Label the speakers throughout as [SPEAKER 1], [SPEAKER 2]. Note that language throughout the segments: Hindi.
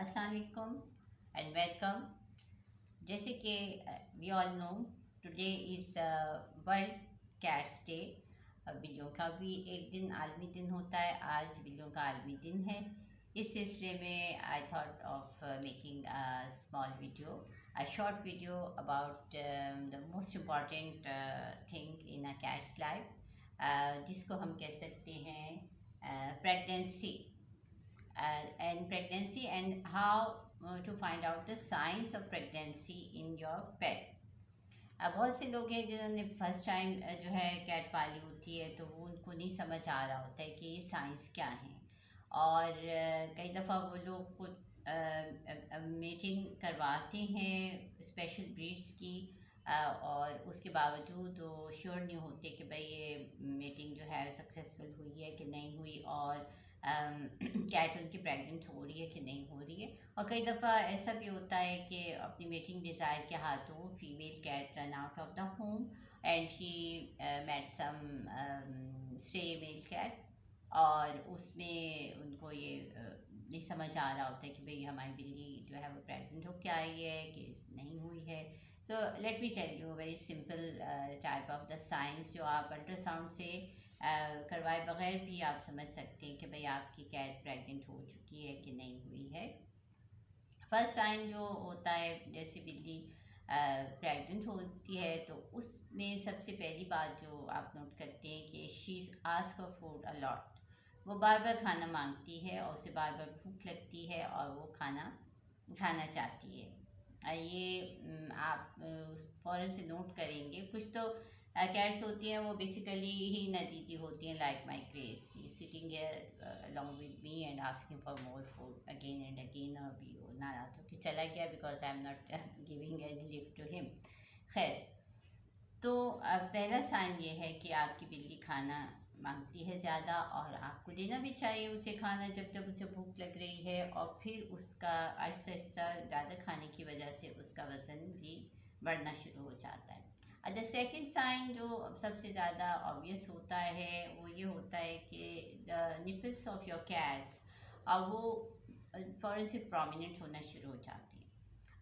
[SPEAKER 1] अस्सलाम वालेकुम एंड वेलकम। जैसे कि we all know today is world cats day. बिल्लियों का भी एक दिन आलमी दिन होता है। आज बिल्लियों का आलमी दिन है। इस सिलसिले में I thought of making a small video, a short video about the most important thing in a cats life, जिसको हम कह सकते हैं pregnancy and pregnancy and how to find out the signs of pregnancy in your pet. अब बहुत से लोग हैं जिन्होंने फर्स्ट टाइम जो है कैट पाली होती है, तो वो उनको नहीं समझ आ रहा होता है कि ये साइंस क्या हैं। और कई दफ़ा वो लोग खुद मीटिंग करवाते हैं स्पेशल ब्रीड्स की, और उसके बावजूद वो श्योर नहीं होते कि भाई ये मीटिंग जो है सक्सेसफुल हुई है कि नहीं हुई, और कैट उनकी प्रेग्नेंट हो रही है कि नहीं हो रही है। और कई दफ़ा ऐसा भी होता है कि अपनी मेटिंग डिज़ायर के हाथों female cat run out of the home and she met some stray male cat, और उसमें उनको ये नहीं समझ आ रहा होता है कि भाई हमारी बिल्ली जो है वो प्रेग्नेंट होकर आई है कि नहीं हुई है। तो let me tell you very simple type of the science जो आप अल्ट्रासाउंड से करवाए बगैर भी आप समझ सकते हैं कि भाई आपकी कैट प्रेग्नेंट हो चुकी है कि नहीं हुई है। फर्स्ट साइन जो होता है, जैसे बिल्ली प्रेग्नेंट होती है तो उसमें सबसे पहली बात जो आप नोट करते हैं कि she is ask for food a lot. वो बार बार खाना मांगती है और उसे बार बार भूख लगती है और वो खाना खाना चाहती है। ये आप फ़ौरन से नोट करेंगे। कुछ तो कैट्स होती हैं वो बेसिकली ही नदीती होती हैं, like my Grace sitting here along with me and asking for more food again and again. अभी वो नाराज़ होकर चला गया because I am not giving any lift to him. खैर, तो पहला साइन ये है कि आपकी बिल्ली खाना मांगती है ज़्यादा, और आपको देना भी चाहिए उसे खाना जब जब उसे भूख लग रही है। और फिर उसका आहिस्ता आहिस्ता ज़्यादा खाने की वजह से उसका वज़न भी बढ़ना शुरू हो जाता है। अच्छा, सेकंड साइन जो सबसे ज़्यादा ऑब्वियस होता है वो ये होता है कि the nipples of your cats वो फ़ौरन से प्रोमिनेंट होना शुरू हो जाते हैं।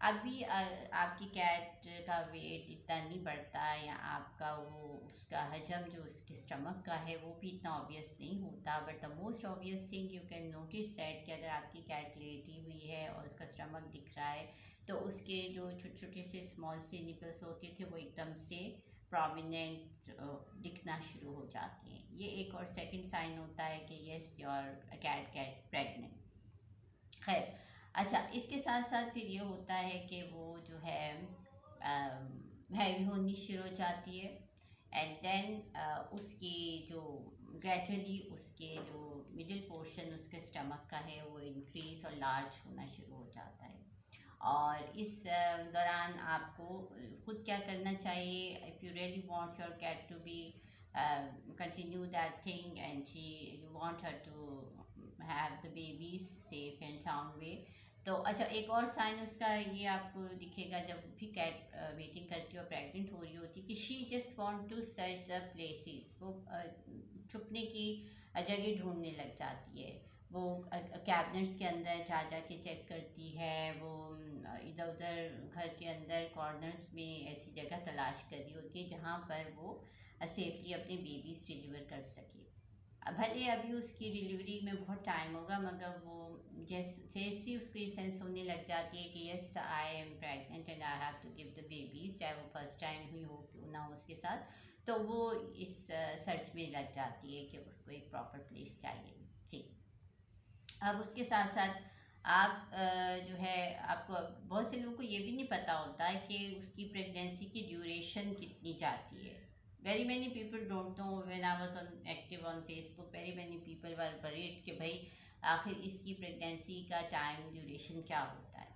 [SPEAKER 1] अभी आपकी कैट का वेट इतना नहीं बढ़ता, या आपका वो उसका हजम जो उसके स्टमक का है वो भी इतना ऑब्वियस नहीं होता। But the most obvious thing you can notice that कि अगर आपकी कैट लेटी हुई है और उसका स्टमक दिख रहा है, तो उसके जो छोटे छोटे से स्मॉल से निपल्स होते थे वो एकदम से प्रोमिनेंट दिखना शुरू हो जाते हैं। ये एक और सेकंड साइन होता है कि yes your cat get pregnant. खैर, अच्छा, इसके साथ साथ फिर ये होता है कि वो जो है हैवी होनी शुरू हो जाती है, एंड देन उसकी जो ग्रेजुअली उसके जो मिडिल पोर्शन उसके स्टमक का है वो इंक्रीज और लार्ज होना शुरू हो जाता है। और इस दौरान आपको खुद क्या करना चाहिए, if you really want your cat to be continue that thing and you want her to have the babies safe and sound way। तो अच्छा, एक और साइन उसका ये आपको दिखेगा जब भी कैट वेटिंग करती है और प्रेग्नेंट हो रही होती है कि she just want to search the places. वो छुपने की जगह ढूंढने लग जाती है। वो कैबिनेट्स के अंदर जा जा के चेक करती है। वो इधर उधर घर के अंदर कॉर्नर्स में ऐसी जगह तलाश कर रही होती है जहाँ पर वो सेफली अपने बेबीज़ डिलीवर कर सके। भले अभी उसकी डिलीवरी में बहुत टाइम होगा, मगर वो जैसे उसको ये सेंस होने लग जाती है कि yes I am pregnant and I have to give the babies, चाहे वो फर्स्ट टाइम हुई हो क्यों ना हो उसके साथ, तो वो इस सर्च में लग जाती है कि उसको एक प्रॉपर प्लेस चाहिए। ठीक, अब उसके साथ साथ आप जो है, आपको बहुत से लोगों को ये भी नहीं पता होता है कि उसकी प्रेगनेंसी की ड्यूरेशन कितनी जाती है। Very many people don't know. When I was on active on Facebook, very many people were worried कि भाई आखिर इसकी प्रेगनेंसी का टाइम ड्यूरेशन क्या होता है।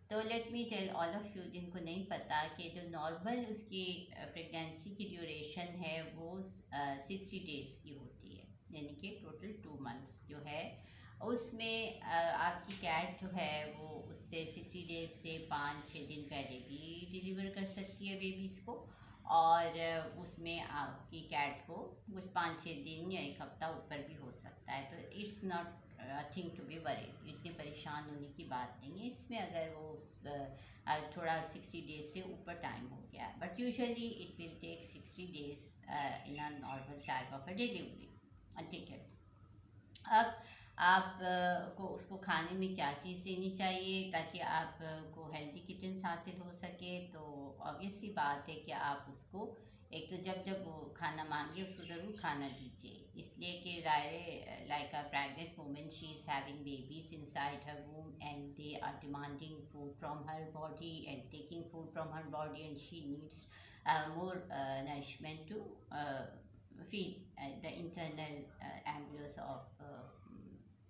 [SPEAKER 1] तो let me tell all of you जिनको नहीं पता कि जो नॉर्मल उसकी प्रेगनेंसी की ड्यूरेशन है वो 60 डेज़ की होती है, यानी कि टोटल 2 मंथ्स जो है। उसमें आपकी कैट जो है वो उससे 60 डेज से 5-6 दिन पहले भी डिलीवर कर सकती है बेबीज़ को, और उसमें आपकी कैट को कुछ 5-6 दिन या एक हफ्ता ऊपर भी हो सकता है। तो it's not thing to be worried, इतने परेशान होने की बात नहीं है इसमें, अगर वो थोड़ा 60 डेज से ऊपर टाइम हो गया, but usually it will take 60 days in a normal type of a delivery. ठीक है। अब आप को उसको खाने में क्या चीज़ देनी चाहिए ताकि आप को हेल्दी किटन्स हासिल हो सके, तो ऑब्वियस सी बात है कि आप उसको एक तो जब जब वो खाना मांगे उसको ज़रूर खाना दीजिए, इसलिए कि like a pregnant women, she is having babies inside her womb and they are demanding food from her body and taking food from her body and she needs more nourishment to feed the internal embryos of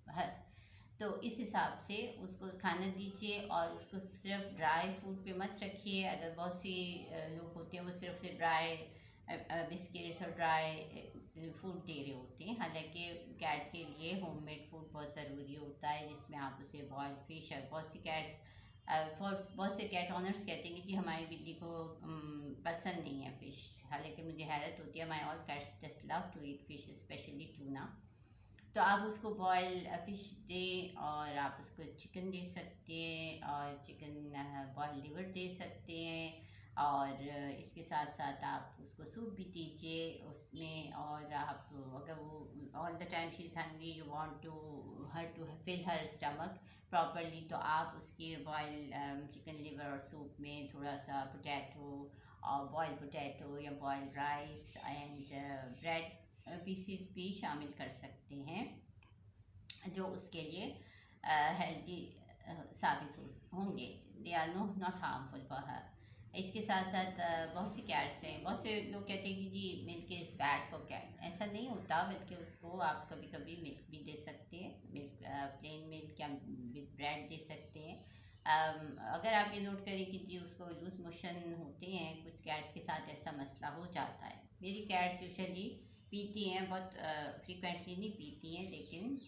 [SPEAKER 1] her। तो इस हिसाब से उसको खाना दीजिए, और उसको सिर्फ ड्राई फूड पे मत रखिए। अगर बहुत सी लोग होते हैं वो सिर्फ से ड्राई बिस्किट्स और ड्राई फूड दे रहे होते हैं, हालांकि कैट के लिए होममेड फूड बहुत ज़रूरी होता है, जिसमें आप उसे बॉइल्ड फिश, और बहुत सी कैट्स बहुत से कैट ऑनर्स कहते हैं कि जी हमारी बिल्ली को पसंद नहीं है फ़िश, हालांकि मुझे हैरत होती है, my all cats just love to eat fish, specially tuna. तो आप उसको बॉयल फिश दें, और आप उसको चिकन दे सकते हैं, और चिकन बॉयल लिवर दे सकते हैं, और इसके साथ साथ आप उसको सूप भी दीजिए उसमें। और आप अगर वो all the time she is hungry, you want to fill her stomach properly, तो आप उसके बॉयल चिकन लिवर और सूप में थोड़ा सा पोटैटो, और बॉयल पोटैटो या boil rice and bread pieces भी शामिल कर सकते हैं, जो उसके लिए हेल्दी साबित होंगे। They are not harmful for her. इसके साथ साथ बहुत सी कैट्स हैं, बहुत से लोग कहते हैं कि जी milk is bad for cat, ऐसा नहीं होता, बल्कि उसको आप कभी कभी मिल्क भी दे सकते हैं, मिल्क प्लेन मिल्क या विद ब्रेड दे सकते हैं। अगर आप ये नोट करें कि जी उसको लूज मोशन होते हैं, कुछ कैट्स के साथ ऐसा मसला हो जाता है। मेरी कैट्स यूजुअली पीती हैं, बहुत फ्रिक्वेंटली नहीं पीती हैं, लेकिन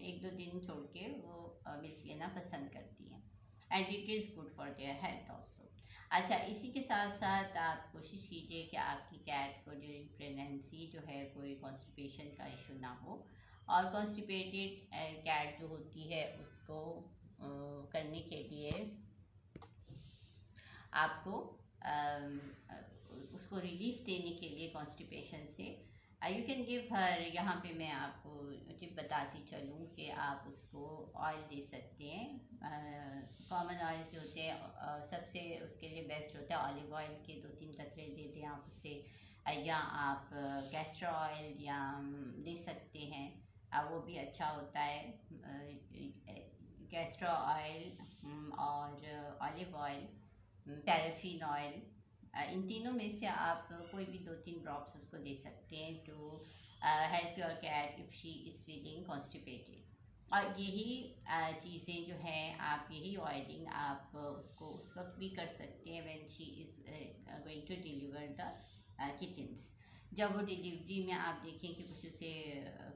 [SPEAKER 1] एक दो दिन छोड़ के वो मिल्क लेना पसंद करती हैं, and it is good for their health also. अच्छा, इसी के साथ साथ आप कोशिश कीजिए कि आपकी कैट को ड्यूरिंग प्रेगनेंसी जो है कोई कॉन्स्टिपेशन का इशू ना हो, और कॉन्स्टिपेटेड कैट जो होती है उसको करने के लिए आपको उसको रिलीफ देने के लिए कॉन्स्टिपेशन से यू कैन गिव हर, यहाँ पे मैं आपको टिप बताती चलूँ कि आप उसको ऑयल दे सकते हैं। कॉमन ऑयल जो होते हैं सबसे उसके लिए बेस्ट होता है ऑलिव ऑयल के 2-3 कतरे दे दें आप उससे, या आप कैस्टर ऑयल या दे सकते हैं, वो भी अच्छा होता है। कैस्टर ऑयल और ऑलिव ऑयल, पैराफिन ऑयल, इन तीनों में से आप कोई भी 2-3 ड्रॉप्स उसको दे सकते हैं to help your cat if she is feeling constipated. और यही चीज़ें जो हैं, आप यही ऑयलिंग आप उसको उस वक्त भी कर सकते हैं when she is going to deliver the kittens. जब वो डिलीवरी में आप देखें कि कुछ उसे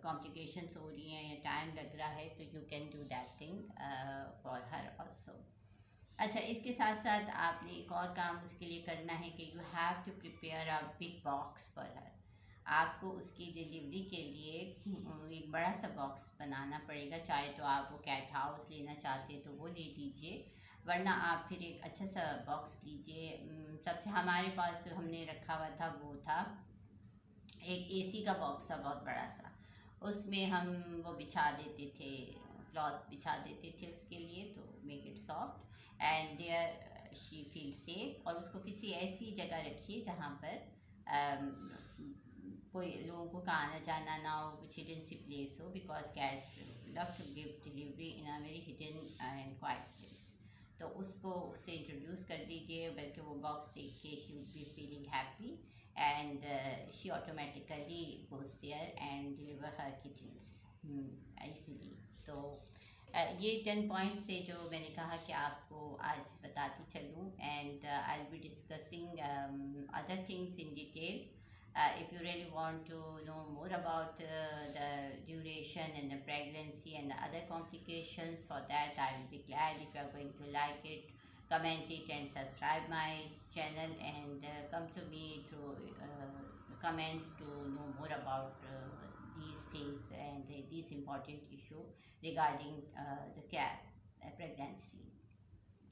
[SPEAKER 1] कॉम्प्लिकेशंस हो रही हैं या टाइम लग रहा है, तो you can do that thing for her also. अच्छा, इसके साथ साथ आपने एक और काम उसके लिए करना है कि you have to prepare a big box for her. आपको उसकी डिलीवरी के लिए एक बड़ा सा बॉक्स बनाना पड़ेगा, चाहे तो आप वो कैट हाउस लेना चाहते हैं तो वो ले लीजिए, वरना आप फिर एक अच्छा सा बॉक्स लीजिए। सबसे हमारे पास जो हमने रखा हुआ था वो था एक एसी का बॉक्स था, बहुत बड़ा सा, उसमें हम वो बिछा देते थे, क्लॉथ बिछा देते थे उसके लिए, तो make it soft and there she feel safe. और उसको किसी ऐसी जगह रखिए जहाँ पर कोई लोगों को का आना जाना ना हो, कुछ हिडन सी प्लेस हो, because cats love to give delivery in a very hidden and quiet place. तो उसको उससे इंट्रोड्यूस कर दीजिए, बल्कि वो बॉक्स देख के she would be feeling happy, and she automatically goes there and deliver her kittens easily. तो ये 10 पॉइंट्स थे जो मैंने कहा कि आपको आज बताती चलूँ, and I will be discussing other things in detail. If you really want to know more about the duration and the pregnancy and the other complications, for that I will be glad if you are going to like it, comment it and subscribe my channel, and come to me through comments to know more about these things and these important issue regarding the care pregnancy.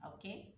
[SPEAKER 1] Okay.